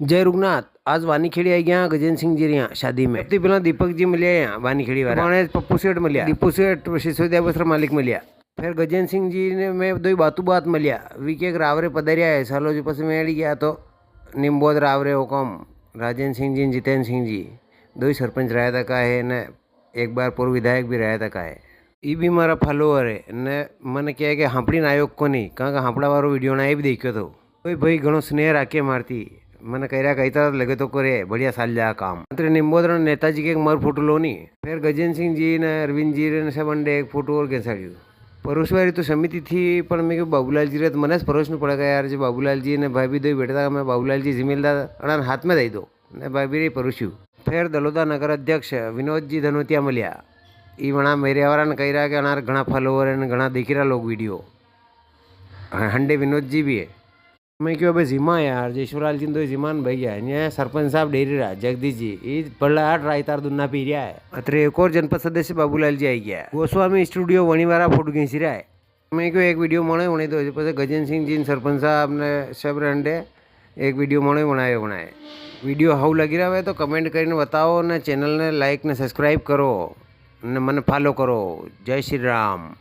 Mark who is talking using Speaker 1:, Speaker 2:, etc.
Speaker 1: जय रुगनाथ। आज वानीखेड़ी आई गया गजेंद्र सिंह जी यहाँ शादी में। सबसे पहला दीपक जी मिले यहाँ वानीखेड़ी वाला, पप्पू सेठ मिलिया, दीपू सेठ सिसोदिया वस्त्र मालिक मिलिया। फिर गजेंद्र सिंह जी ने मैं दो बात मिलिया। वीके रावरे पधारिया है सालों जी पस मेड़ी गया तो निम्बोद रावरे हुकम राजेंद्र सिंह जी जितेंद्र सिंह जी दो ही सरपंच रहा था का है ने एक बार पूर्व विधायक भी रहा था का है। ये भी मारा फॉलोअर है ने मैंने क्या है कि हाँपड़ी आयोग को नहीं कहाँ का हाँपड़ा वालों वीडियो ना भी देखो तो कोई भाई घणो स्नेह राखे मारती मैंने कह कई तरह लगे तो करे बढ़िया साल जा काम। मंत्री निम्बोदर नेताजी के एक मर फोटो लो नहीं। फिर गजेंद्र सिंह जी ने अरविंद जी ने सब अंडे एक फोटो और घसाड़ू। परोसवारी तो समिति थी पर मैं बाबूलाल जी रे तो मन परोसना पड़ेगा यार। जो बाबूलाल जी ने भाई भी दो बैठा था मैं बाबूलाल जी जिम्मेदार अड़ा हाथ में दई दो ने भाई भी परोस्यू। फिर दलोदा नगर अध्यक्ष विनोद जी धनोतिया मिलिया। ये वहाँ मेरे वाला ने कही रहा कि अनार घना फॉलोवर है घना देखी रहा लोग वीडियो। हंडे विनोद जी भी है। मैं क्यों भाई जिमा यार जयश्वरलाल जी तो जिमान भाई है यहाँ सरपंच साहब डेरी रहा जगदीश जी ये बड़ा आठ रायतार दुन्ना पी रहा है। अतरे एक और जनपद सदस्य बाबूलाल जी आई गया। गोस्वामी स्टूडियो वणीवारा फोटो खींची रहा है। मैं क्यों एक वीडियो मणे तो गजेंद्र सिंह जी सरपंच साहब ने सब रंडे एक वीडियो बनाए। वीडियो हाउ लगी रहा है तो कमेंट कर बताओ ने चैनल ने लाइक ने सब्सक्राइब करो ने मन फॉलो करो। जय श्री राम।